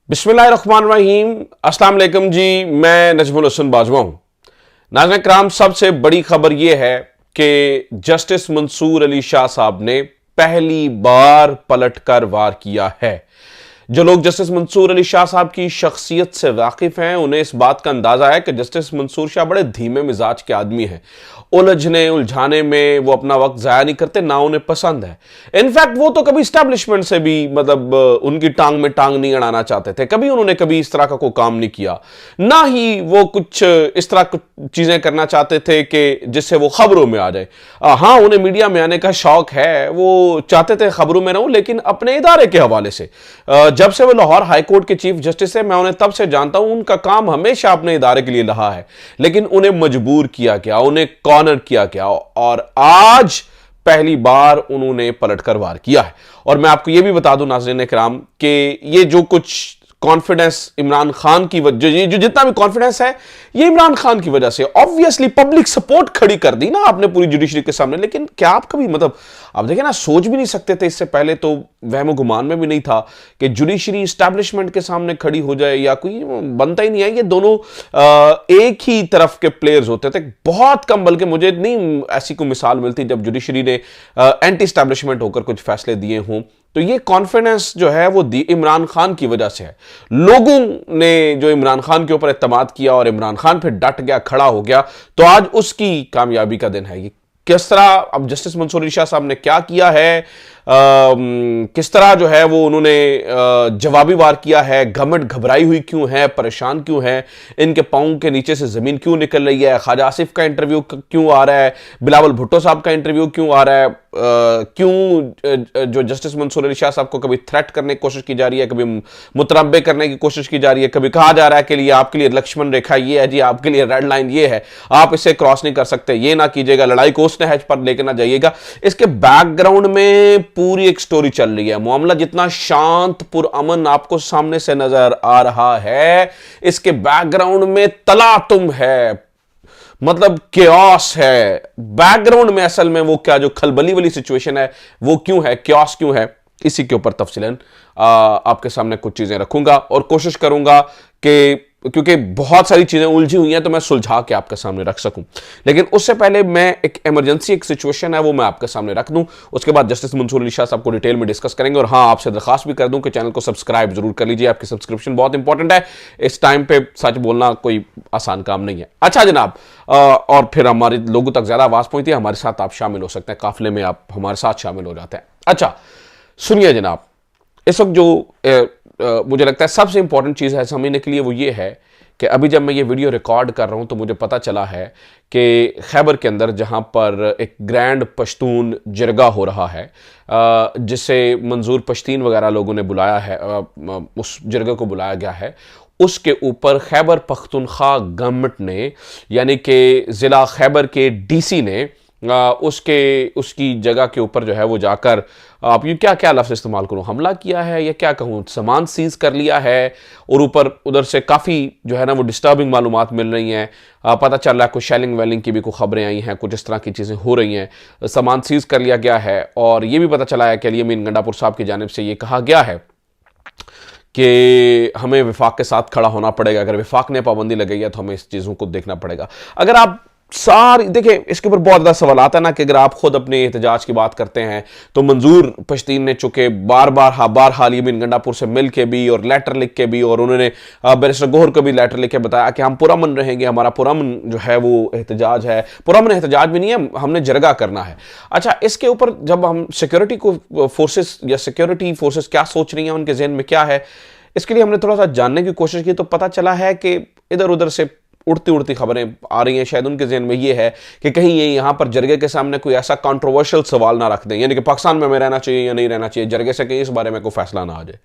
बिस्मिल्लाहिर्रहमानिर्रहीम। अस्सलाम वालेकुम जी, मैं नजमुल हसन बाजवा हूं। नाज़रीन किराम, सबसे बड़ी खबर यह है कि जस्टिस मंसूर अली शाह साहब ने पहली बार पलटकर वार किया है। जो लोग जस्टिस मंसूर अली शाह साहब की शख्सियत से वाकिफ हैं उन्हें इस बात का अंदाजा है कि जस्टिस मंसूर शाह बड़े धीमे मिजाज के आदमी हैं। उलझने उलझाने में वो अपना वक्त जाया नहीं करते, ना उन्हें पसंद है। इनफैक्ट वो तो कभी स्टैब्लिशमेंट से भी मतलब उनकी टांग में टांग नहीं अड़ाना चाहते थे। कभी उन्होंने कभी इस तरह का कोई काम नहीं किया, ना ही वो कुछ इस तरह कुछ चीजें करना चाहते थे कि जिससे वो खबरों में आ जाए। हाँ, उन्हें मीडिया में आने का शौक है, वो चाहते थे खबरों में रहूं, लेकिन अपने इदारे के हवाले से। जब से वो लाहौर हाईकोर्ट के चीफ जस्टिस है, मैं उन्हें तब से जानता हूं। उनका काम हमेशा अपने इदारे के लिए रहा है, लेकिन उन्हें मजबूर किया गया, उन्हें कॉर्नर किया गया, और आज पहली बार उन्होंने पलटकर वार किया है। और मैं आपको यह भी बता दूं नाज़रीन किराम कि ये जो कुछ कॉन्फिडेंस इमरान खान की वजह, ये जो जितना भी कॉन्फिडेंस है, ये इमरान खान की वजह से। ऑब्वियसली पब्लिक सपोर्ट खड़ी कर दी ना आपने पूरी जुडिशरी के सामने, लेकिन क्या आप कभी मतलब आप देखें ना, सोच भी नहीं सकते थे इससे पहले, तो वहमो गुमान में भी नहीं था कि जुडिशरी इस्टेब्लिशमेंट के सामने खड़ी हो जाए, या कोई बनता ही नहीं है। ये दोनों एक ही तरफ के प्लेयर्स होते थे, बहुत कम, बल्कि मुझे नहीं ऐसी कोई मिसाल मिलती जब जुडिशरी ने एंटी इस्टेब्लिशमेंट होकर कुछ फैसले दिए हों। तो ये कॉन्फिडेंस जो है वो इमरान खान की वजह से है। लोगों ने जो इमरान खान के ऊपर एतमाद किया और इमरान खान फिर डट गया, खड़ा हो गया, तो आज उसकी कामयाबी का दिन है। ये किस तरह अब जस्टिस मंसूर अली शाह साहब ने क्या किया है, किस तरह जो है वो उन्होंने जवाबी वार किया है, गवर्नमेंट घबराई हुई क्यों है, परेशान क्यों है, इनके पांव के नीचे से जमीन क्यों निकल रही है, ख्वाजा आसिफ का इंटरव्यू क्यों आ रहा है, बिलावल भुट्टो साहब का इंटरव्यू क्यों आ रहा है, क्यों जो जस्टिस मंसूर अली शाह साहब को कभी थ्रेट करने की कोशिश की जा रही है, कभी मुतरब्बे करने की कोशिश की जा रही है, कभी कहा जा रहा है कि आपके लिए लक्ष्मण रेखा ये है जी, आपके लिए रेड लाइन ये है, आप इसे क्रॉस नहीं कर सकते, ये ना कीजिएगा, लड़ाई को उसने हैज पर लेके ना जाइएगा। इसके बैकग्राउंड में पूरी एक स्टोरी चल रही है। मामला जितना शांत पुरअमन आपको सामने से नजर आ रहा है, इसके बैकग्राउंड में तलातुम है, मतलब क्योस है। बैकग्राउंड में असल में वो क्या जो खलबली वाली सिचुएशन है वो क्यों है, क्योस क्यों है, इसी के ऊपर तफसीलन आपके सामने कुछ चीजें रखूंगा और कोशिश करूंगा कि, क्योंकि बहुत सारी चीजें उलझी हुई हैं, तो मैं सुलझा के आपके सामने रख सकूं। लेकिन उससे पहले मैं एक इमरजेंसी एक सिचुएशन है वो मैं आपके सामने रख दूं, उसके बाद जस्टिस मंसूर अली शाह साहब को डिटेल में डिस्कस करेंगे। और हाँ, आपसे दरखास्त भी कर दूं कि चैनल को सब्सक्राइब जरूर कर लीजिए, आपकी सब्सक्रिप्शन बहुत इंपॉर्टेंट है। इस टाइम पे सच बोलना कोई आसान काम नहीं है। अच्छा जनाब, और फिर हमारे लोगों तक ज्यादा आवाज पहुंचती है, हमारे साथ आप शामिल हो सकते हैं, काफिले में आप हमारे साथ शामिल हो जाते हैं। अच्छा सुनिए जनाब, इस वक्त जो मुझे लगता है सबसे इंपॉर्टेंट चीज़ है समझने के लिए वो ये है कि अभी जब मैं ये वीडियो रिकॉर्ड कर रहा हूँ तो मुझे पता चला है कि खैबर के अंदर जहाँ पर एक ग्रैंड पश्तून जरगा हो रहा है, जिसे मंजूर पश्तीन वगैरह लोगों ने बुलाया है, उस जरगे को बुलाया गया है, उसके ऊपर खैबर पख्तूनख्वा गवर्नमेंट ने, यानी कि ज़िला खैबर के डीसी ने उसकी जगह के ऊपर जो है वो जाकर, आप ये क्या क्या लफ्ज़ इस्तेमाल करूँ, हमला किया है या क्या कहूँ, सामान सीज कर लिया है। और ऊपर उधर से काफ़ी जो है ना वो डिस्टर्बिंग मालूमात मिल रही हैं। पता चल रहा है कुछ शेलिंग वेलिंग की भी कुछ खबरें आई हैं, कुछ इस तरह की चीज़ें हो रही हैं, सामान सीज कर लिया गया है। और ये भी पता चला है कि अली अमीन गंडापुर साहब की जानिब से ये कहा गया है कि हमें विफाक के साथ खड़ा होना पड़ेगा, अगर विफाक ने पाबंदी लगाई है तो हमें इस चीज़ों को देखना पड़ेगा। अगर आप सारी देखिए, इसके ऊपर बहुत ज़्यादा सवाल आता है ना कि अगर आप खुद अपने एहतजाज की बात करते हैं तो मंजूर पश्तीन ने चुके बार अली अमीन गंडापुर से मिल के भी और लेटर लिख के भी, और उन्होंने बैरिस्टर गोहर को भी लेटर लिख के बताया कि हम पुरअमन रहेंगे, हमारा पुरअमन जो है वो एहतजाज है, पुरअमन एहतजाज भी नहीं है, हमने जरगा करना है। अच्छा, इसके ऊपर जब हम सिक्योरिटी को फोर्सेस या सिक्योरिटी फोर्सेस क्या सोच रही हैं, उनके जहन में क्या है, इसके लिए हमने थोड़ा सा जानने की कोशिश की, तो पता चला है कि इधर उधर से उड़ती उड़ती खबरें आ रही हैं। शायद उनके जहन में ये है कि कहीं ये यहाँ पर जरगे के सामने कोई ऐसा कंट्रोवर्शियल सवाल ना रख दें, यानी कि पाकिस्तान में हमें रहना चाहिए या नहीं रहना चाहिए, जरगे से कहीं इस बारे में कोई फैसला ना आ जाए,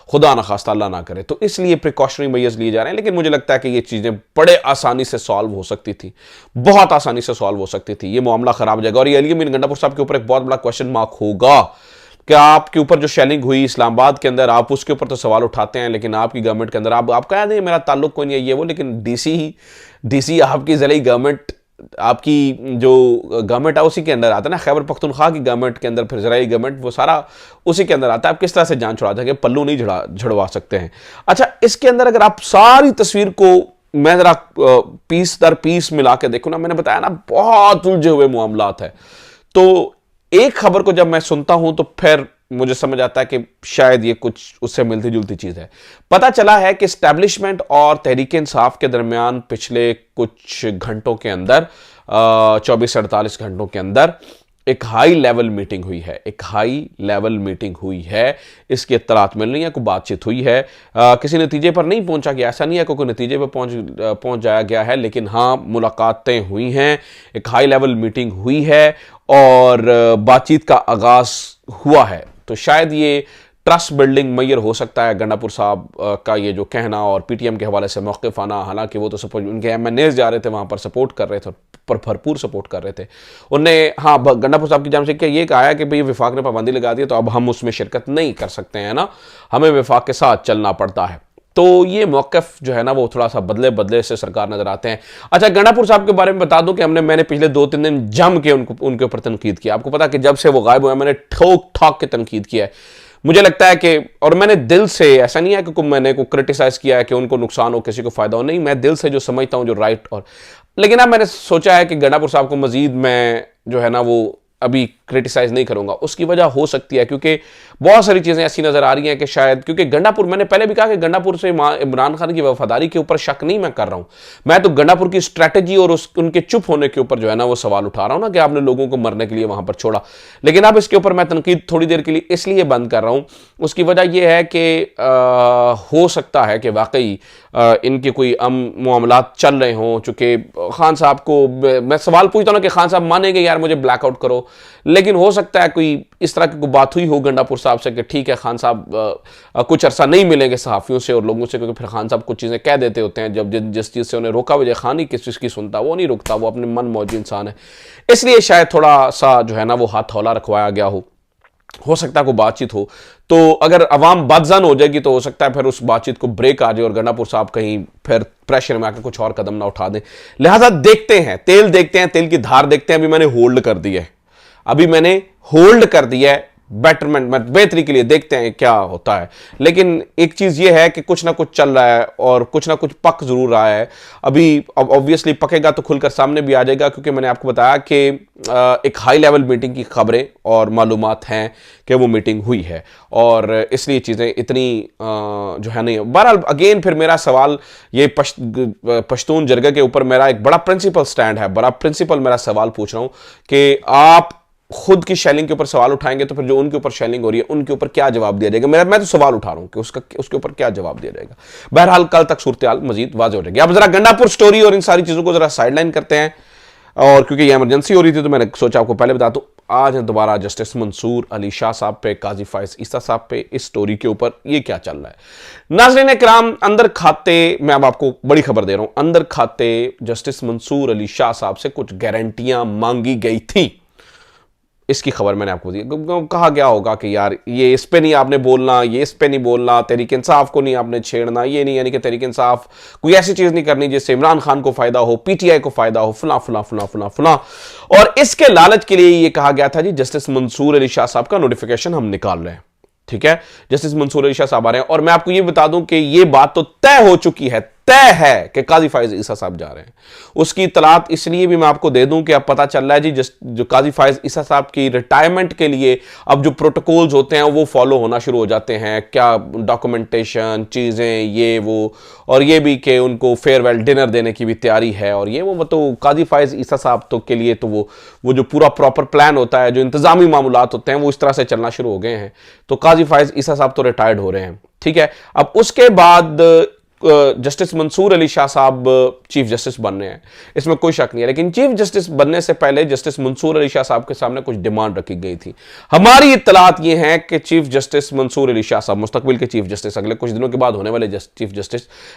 खुदा ना खास्ता अल्लाह ना करे, तो इसलिए प्रिकॉशनरी मेजर्स लिए जा रहे हैं। लेकिन मुझे लगता है कि ये चीज़ें बड़े आसानी से सॉल्व हो सकती थी, बहुत आसानी से सॉल्व हो सकती थी, ये मामला खराब हो जाएगा। और ये अली अमीन गंडापुर साहब के ऊपर एक बहुत बड़ा क्वेश्चन मार्क होगा कि आपके ऊपर जो शेलिंग हुई इस्लामाबाद के अंदर, आप उसके ऊपर तो सवाल उठाते हैं, लेकिन आपकी गवर्नमेंट के अंदर आप कह दें मेरा ताल्लुक कोई नहीं है ये वो, लेकिन डीसी आपकी ज़िले गवर्नमेंट आपकी जो गवर्नमेंट है उसी के अंदर आता है ना, खैबर पख्तूनख्वा की गवर्नमेंट के अंदर, फिर ज़राई गवर्नमेंट, वो सारा उसी के अंदर आता है। आप किस तरह से जान छुड़ा सके, पल्लू नहीं झड़वा सकते हैं। अच्छा, इसके अंदर अगर आप सारी तस्वीर को मैं ज़रा पीस दर पीस मिला के देखूँ ना, मैंने बताया ना बहुत उलझे हुए मामलात है। तो एक खबर को जब मैं सुनता हूं तो फिर मुझे समझ आता है कि शायद ये कुछ उससे मिलती जुलती चीज है। पता चला है कि एस्टैब्लिशमेंट और तहरीक इंसाफ के दरमियान पिछले कुछ घंटों के अंदर 24-48 घंटों के अंदर एक हाई लेवल मीटिंग हुई है, एक हाई लेवल मीटिंग हुई है। इसकी इत्तलात मिल रही है, कोई बातचीत हुई है, किसी नतीजे पर नहीं पहुंचा गया, ऐसा नहीं है कोई नतीजे पर पहुंच जाया गया है, लेकिन हाँ मुलाकातें हुई हैं, एक हाई लेवल मीटिंग हुई है और बातचीत का आगाज हुआ है। तो शायद ये ट्रस्ट बिल्डिंग मैयर हो सकता है। गंडापुर साहब का ये जो कहना और पीटीएम के हवाले से मौक़िफ़ आना, हालांकि वो तो सपोर्ट, उनके एमएनएस जा रहे थे वहाँ पर सपोर्ट कर रहे थे, पर भरपूर सपोर्ट कर रहे थे। उनने हाँ गंडापुर साहब की जानिब से क्या ये कहा है कि भाई विफाक ने पाबंदी लगा दी तो अब हम उसमें शिरकत नहीं कर सकते हैं ना, हमें विफाक के साथ चलना पड़ता है। तो ये मौक़िफ़ जो है ना वो थोड़ा सा बदले बदले से सरकार नजर आते हैं। अच्छा, गंडापुर साहब के बारे में बता दूं कि मैंने पिछले 2-3 दिन जम के उनके ऊपर तनकीद किया। आपको पता है कि जब से वो गायब हुए मैंने ठोक ठाक के तनकीद किया है। मुझे लगता है कि, और मैंने दिल से, ऐसा नहीं है कि मैंने को क्रिटिसाइज किया है कि उनको नुकसान हो, किसी को फायदा हो, नहीं, मैं दिल से जो समझता हूं जो राइट। और लेकिन अब मैंने सोचा है कि गंडापुर साहब को मजीद मैं जो है ना वो अभी क्रिटिसाइज नहीं करूंगा। उसकी वजह हो सकती है क्योंकि बहुत सारी चीजें ऐसी नजर आ रही हैं कि शायद, क्योंकि गंडापुर, मैंने पहले भी कहा कि गंडापुर से इमरान खान की वफादारी के ऊपर शक नहीं मैं कर रहा हूं, मैं तो गंडापुर की स्ट्रैटेजी और उनके चुप होने के ऊपर जो है ना वो सवाल उठा रहा हूं ना कि आपने लोगों को मरने के लिए वहां पर छोड़ा। लेकिन अब इसके ऊपर मैं तनकीद थोड़ी देर के लिए इसलिए बंद कर रहा हूं, उसकी वजह यह है कि हो सकता है कि वाकई इनके कोई मामलात चल रहे हों। चूंकि खान साहब को मैं सवाल पूछता हूं ना कि खान साहब मानेंगे यार मुझे ब्लैकआउट करो, लेकिन हो सकता है कोई इस तरह की कोई बात हुई हो गंडापुर साहब से कि ठीक है खान साहब कुछ अरसा नहीं मिलेंगे सहाफ़ियों से और लोगों से, क्योंकि फिर खान साहब कुछ चीज़ें कह देते होते हैं जब जिस चीज़ से उन्हें रोका वजह खान ही किस चीज़ की सुनता, वो नहीं रुकता, वो अपने मन मौजी इंसान है। इसलिए शायद थोड़ा सा जो है ना वो हाथ हौला रखवाया गया हो सकता है कोई बातचीत हो। तो अगर अवाम बदजन हो जाएगी तो हो सकता है फिर उस बातचीत को ब्रेक आ जाए और गंडापुर साहब कहीं फिर प्रेशर में आकर कुछ और कदम ना उठा दें। लिहाजा देखते हैं, तेल की धार देखते हैं। अभी मैंने होल्ड कर दिया है, अभी मैंने होल्ड कर दिया है बेटरमेंट, बेहतरी के लिए, देखते हैं क्या होता है। लेकिन एक चीज ये है कि कुछ ना कुछ चल रहा है और कुछ ना कुछ पक जरूर रहा है। अभी ऑब्वियसली पकेगा तो खुलकर सामने भी आ जाएगा, क्योंकि मैंने आपको बताया कि एक हाई लेवल मीटिंग की खबरें और मालूमात हैं कि वो मीटिंग हुई है और इसलिए चीज़ें इतनी जो है नहीं। बहरहाल अगेन फिर मेरा सवाल ये पश्तून जरगा के ऊपर मेरा एक बड़ा प्रिंसिपल स्टैंड है, बड़ा प्रिंसिपल मेरा सवाल पूछ रहा हूँ कि आप खुद की शेलिंग के ऊपर सवाल उठाएंगे तो फिर जो उनके ऊपर शेलिंग हो रही है उनके ऊपर क्या जवाब दिया जाएगा। मैं तो सवाल उठा रहा हूं कि उसके ऊपर क्या जवाब दिया जाएगा। बहरहाल कल तक सूरत हाल मजीद वाज़ेह हो जाएगी। अब जरा गंडापुर स्टोरी और इन सारी चीजों को जरा साइडलाइन करते हैं, और क्योंकि ये इमरजेंसी हो रही थी तो मैंने सोचा आपको पहले बता दूं। आज है दोबारा जस्टिस मंसूर अली शाह साहब पे, काजी फायज ईसा साहब पे, इस स्टोरी के ऊपर ये क्या चल रहा है। नाज़रीन किराम, अंदर खाते, मैं अब आपको बड़ी खबर दे रहा हूं, अंदर खाते जस्टिस मंसूर अली शाह साहब से कुछ गारंटियां मांगी गई थी। इसकी खबर मैंने आपको दी। कहा गया होगा कि यार ये इस पे नहीं आपने बोलना, ये इस पे नहीं बोलना, तहरीक इंसाफ को नहीं आपने छेड़ना, ये नहीं, यानी कि तहरीक इंसाफ कोई ऐसी चीज नहीं करनी जिससे इमरान खान को फायदा हो, पीटीआई को फायदा हो, फला फला फला फला फला। और इसके लालच के लिए ये कहा गया था जी जस्टिस मंसूर अली शाह साहब का नोटिफिकेशन हम निकाल रहे हैं। ठीक है, जस्टिस मंसूर अली शाह साहब आ रहे हैं और मैं आपको ये बता दूं कि ये बात तो तय हो चुकी है, तय है कि काजी फायज ईसा साहब जा रहे हैं। उसकी इतलात इसलिए भी मैं आपको दे दूं कि अब पता चल रहा है जी जो काजी फायज ईसा साहब की रिटायरमेंट के लिए अब जो प्रोटोकॉल्स होते हैं वो फॉलो होना शुरू हो जाते हैं, क्या डॉक्यूमेंटेशन चीजें ये वो, और ये भी कि उनको फेयरवेल डिनर देने की भी तैयारी है। और ये वो तो काजी फायज ईसा साहब तो के लिए तो वो जो पूरा प्रॉपर प्लान होता है, जो इंतजामी मामूलात होते हैं वो इस तरह से चलना शुरू हो गए हैं। तो काजी फायज ईसा साहब तो रिटायर्ड हो रहे हैं। ठीक है, अब उसके बाद जस्टिस मंसूर अली शाह साहब चीफ जस्टिस बन रहे हैं, इसमें कोई शक नहीं है। लेकिन चीफ जस्टिस बनने से पहले जस्टिस मंसूर अली शाह साहब के सामने कुछ डिमांड रखी गई थी। हमारी इत्तलात ये हैं कि चीफ जस्टिस मंसूर अली शाह साहब, मुस्तकबिल के चीफ जस्टिस, अगले कुछ दिनों के बाद होने वाले चीफ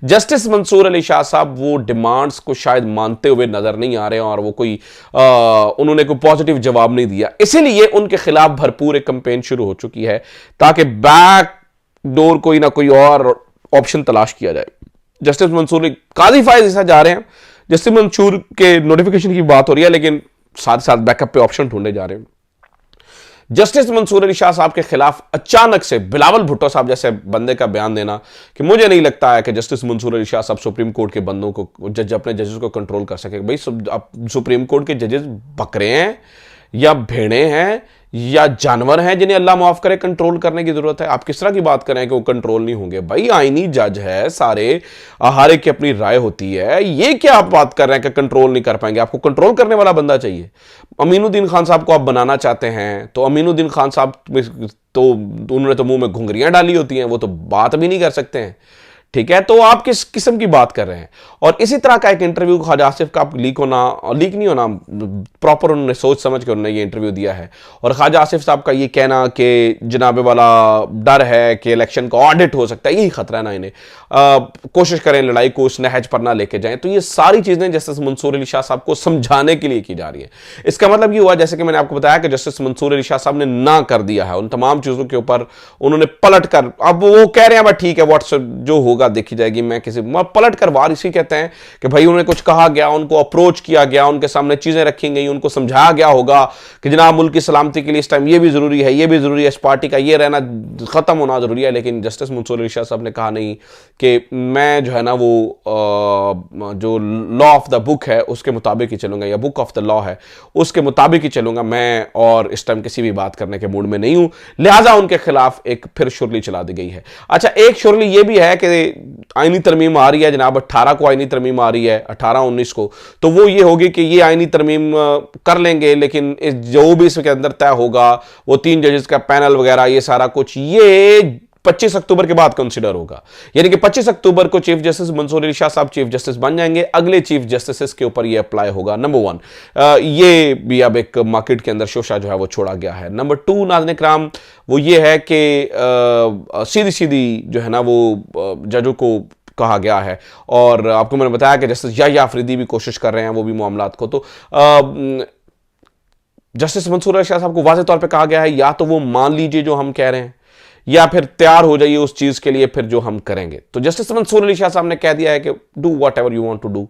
जस्टिस मंसूर अली शाह साहब वो डिमांड्स को शायद मानते हुए नजर नहीं आ रहे हैं और वो कोई उन्होंने कोई पॉजिटिव जवाब नहीं दिया। इसीलिए उनके खिलाफ भरपूर एक कैंपेन शुरू हो चुकी है ताकि बैक डोर कोई ना कोई और ऑप्शन तलाश किया जाए। जस्टिस मंसूर काजी फायज ईसा जा रहे हैं, जस्टिस मंसूर के नोटिफिकेशन की बात हो रही है, लेकिन साथ साथ बैकअप पे ऑप्शन ढूंढे जा रहे हैं। जस्टिस मंसूर अली शाह साहब के खिलाफ अचानक से बिलावल भुट्टो साहब जैसे बंदे का बयान देना कि मुझे नहीं लगता है कि जस्टिस मंसूर अली शाह साहब सुप्रीम कोर्ट के बंदों को अपने जजेस को कंट्रोल कर सके। भाई सुप्रीम कोर्ट के जजेस बकरे हैं या भेड़े हैं या जानवर हैं जिन्हें अल्लाह माफ करे कंट्रोल करने की जरूरत है? आप किस तरह की बात करें कि वो कंट्रोल नहीं होंगे? भाई आईनी जज है, सारे हर एक की अपनी राय होती है। ये क्या आप बात कर रहे हैं कि कंट्रोल नहीं कर पाएंगे? आपको कंट्रोल करने वाला बंदा चाहिए। अमीनुद्दीन खान साहब को आप बनाना चाहते हैं तो अमीनुद्दीन खान साहब तो उन्होंने तो मुंह में घुंघरियां डाली होती हैं, वो तो बात भी नहीं कर सकते हैं। ठीक है, तो आप किस किस्म की बात कर रहे हैं? और इसी तरह का एक इंटरव्यू ख्वाजा आसिफ का लीक नहीं होना, प्रॉपर उन्होंने सोच समझ के उन्होंने ये इंटरव्यू दिया है। और ख्वाजा आसिफ साहब का ये कहना कि जनाबे वाला डर है कि इलेक्शन का ऑडिट हो सकता है, यही खतरा है ना इन्हें, कोशिश करें लड़ाई को उस नहज पर ना लेके जाएं। तो ये सारी चीजें जस्टिस मंसूर अली शाह साहब को समझाने के लिए की जा रही है। इसका मतलब ये हुआ, जैसे कि मैंने आपको बताया कि जस्टिस मंसूर अली शाह साहब ने ना कर दिया है उन तमाम चीजों के ऊपर, उन्होंने पलट कर, अब वो कह रहे हैं ठीक है व्हाट्सएप जो होगा देखी जाएगी, मैं किसी पलट कर वार इसी कहते हैं कि भाई उन्हें कुछ कहा गया, उनको अप्रोच किया गया, उनके सामने चीजें रखी गई, उनको समझाया गया होगा कि जनाब मुल्क की सलामती के लिए इस टाइम ये भी जरूरी है, ये भी जरूरी है, इस पार्टी का ये रहना खत्म होना जरूरी है। लेकिन जस्टिस मंसूर अली शाह साहब ने कहा नहीं कि मैं जो है ना वो जो लॉ ऑफ द बुक है उसके मुताबिक ही चलूंगा, या बुक ऑफ द लॉ है उसके मुताबिक ही चलूंगा मैं, और इस टाइम किसी भी बात करने के मूड में नहीं हूं। लिहाजा उनके खिलाफ एक फिर शुरली चला दी गई है। अच्छा, एक शुरली ये भी है कि आईनी तरमीम आ रही है जनाब, 18 को आईनी तरमीम आ रही है, 18-19 को, तो वो ये होगी कि ये आईनी तरमीम कर लेंगे, लेकिन जो भी इसके अंदर तय होगा वो 3 जजेस का पैनल वगैरह ये सारा कुछ ये 25 अक्टूबर के बाद कंसिडर होगा। यानी कि 25 अक्टूबर को चीफ जस्टिस मंसूर अली शाह साहब चीफ जस्टिस बन जाएंगे, अगले चीफ जस्टिस के ऊपर ये अप्लाई होगा। नंबर 1 ये भी अब एक मार्केट के अंदर शोशा जो है वो छोड़ा गया है। नंबर 2 नाज़रीन किराम वो ये है कि सीधी सीधी जो है ना वो जजों को कहा गया है, और आपको मैंने बताया कि जस्टिस याह्या अफरीदी भी कोशिश कर रहे हैं वो भी मामलात को, तो जस्टिस मंसूर अली शाह साहब को वाज़ेह तौर पे कहा गया है या तो वो मान लीजिए जो हम कह रहे हैं, या फिर तैयार हो जाइए उस चीज के लिए फिर जो हम करेंगे। तो जस्टिस मंसूर अली शाह साहब ने कह दिया है कि do whatever you want to do,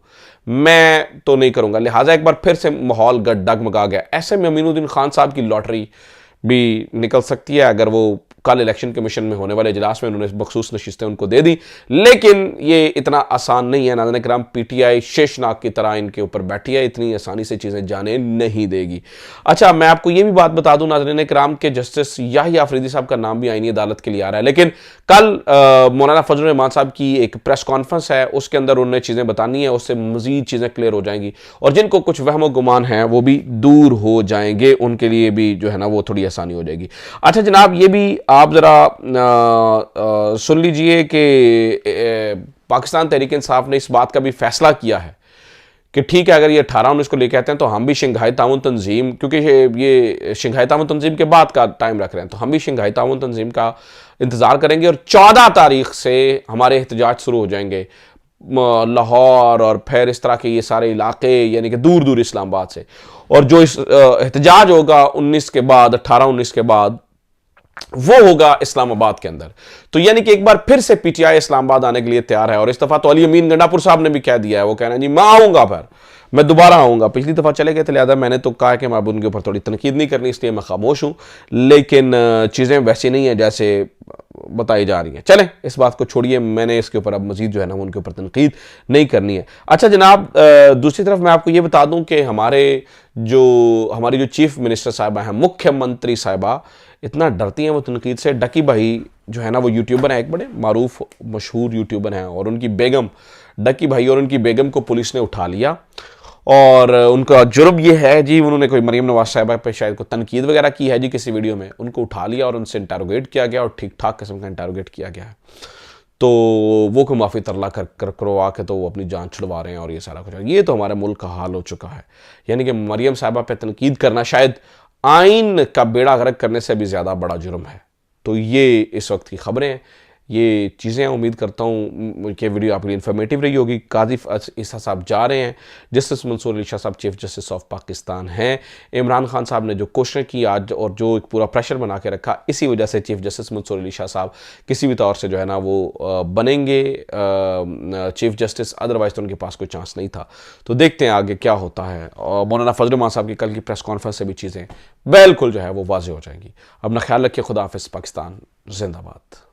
मैं तो नहीं करूंगा। लिहाजा एक बार फिर से माहौल डगमगा गया। ऐसे में अमीनुद्दीन खान साहब की लॉटरी भी निकल सकती है अगर वो कल इलेक्शन कमीशन में होने वाले इजलास में उन्होंने बखसूस नशिस्तें उनको दे दी, लेकिन ये इतना आसान नहीं है नाज़रीन किराम। पीटीआई शेषनाग की तरह इनके ऊपर बैठी है, इतनी आसानी से चीज़ें जाने नहीं देगी। अच्छा, मैं आपको ये भी बात बता दूं नाज़रीन किराम के जस्टिस याह्या अफरीदी साहब का नाम भी आईनी अदालत के लिए आ रहा है, लेकिन कल मौलाना फजल रहमान साहब की एक प्रेस कॉन्फ्रेंस है, उसके अंदर उन्होंने चीज़ें बतानी है, उससे मजीद चीज़ें क्लियर हो जाएंगी, और जिनको कुछ वहम गुमान है वो भी दूर हो जाएंगे, उनके लिए भी जो है ना वो थोड़ी आसानी हो जाएगी। अच्छा जनाब, ये भी आप ज़रा सुन लीजिए कि पाकिस्तान तहरीक इंसाफ ने इस बात का भी फैसला किया है कि ठीक है अगर ये 18-19 को लेके आते हैं तो हम भी शंघाई ताउन तंजीम, क्योंकि ये शंघाई ताउन तंजीम के बाद का टाइम रख रहे हैं, तो हम भी शंघाई ताउन तंजीम का इंतज़ार करेंगे, और 14 तारीख से हमारे एहतजाज शुरू हो जाएंगे लाहौर और फिर इस तरह के ये सारे इलाके, यानी कि दूर दूर इस्लामाबाद से। और जो इस एहतजाज होगा 19 के बाद, 18-19 के बाद, वो होगा इस्लामाबाद के अंदर। तो यानी कि एक बार फिर से पीटीआई इस्लामाबाद आने के लिए तैयार है, और इस दफा तो अली अमीन गंडापुर साहब ने भी कह दिया है, वो कह रहे हैं जी मैं आऊंगा, फिर मैं दोबारा आऊंगा। पिछली दफा चले गए थे, लिहाजा मैंने तो कहा कि मैं अब उनके ऊपर थोड़ी तनकीद नहीं करनी, इसलिए मैं खामोश हूं, लेकिन चीजें वैसी नहीं है जैसे बताई जा रही हैं। चलें इस बात को छोड़िए, मैंने इसके ऊपर अब मजीद जो है ना उनके ऊपर तनकीद नहीं करनी है। अच्छा जनाब, दूसरी तरफ मैं आपको ये बता दूं कि हमारी जो चीफ मिनिस्टर साहिबा हैं, मुख्यमंत्री साहिबा, इतना डरती हैं वो तनकीद से। डकी भाई जो है ना वो यूट्यूबर हैं, एक बड़े मारूफ मशहूर यूट्यूबर हैं, और उनकी बेगम, डकी भाई और उनकी बेगम को पुलिस ने उठा लिया, और उनका जुर्म ये है जी, उन्होंने कोई मरीम नवाज साहिबा पे शायद को तनकीद वगैरह की है जी किसी वीडियो में, उनको उठा लिया और उनसे इंटरोगेट किया गया, और ठीक ठाक किस्म का इंटरोगेट किया गया है। तो वो को माफ़ी तरला करवा के तो वो अपनी जान छुड़वा रहे हैं, और ये सारा कुछ, ये तो हमारे मुल्क का हाल हो चुका है। यानी कि मरीम साहिबा पे तनकीद करना शायद आइन का बेड़ा गर्क करने से भी ज़्यादा बड़ा जुर्म है। तो ये इस वक्त की खबरें हैं, ये चीज़ें उम्मीद करता हूँ कि वीडियो आपके लिए इन्फॉर्मेटिव रही होगी। काजी ईसा साहब जा रहे हैं, जस्टिस मंसूर अली शाह साहब चीफ जस्टिस ऑफ पाकिस्तान हैं। इमरान खान साहब ने जो क्वेश्चन की आज और जो एक पूरा प्रेशर बना के रखा, इसी वजह से चीफ जस्टिस मंसूर अली शाह साहब किसी भी तौर से जो है ना वो बनेंगे चीफ जस्टिस, अदरवाइज तो उनके पास कोई चांस नहीं था। तो देखते हैं आगे क्या होता है। और मौलाना फजल रहमान साहब की कल की प्रेस कॉन्फ्रेंस से भी चीज़ें बिल्कुल जो है वो वाज़ेह हो जाएंगी। अपना ख्याल रखिए। खुदा हाफिज़। पाकिस्तान जिंदाबाद।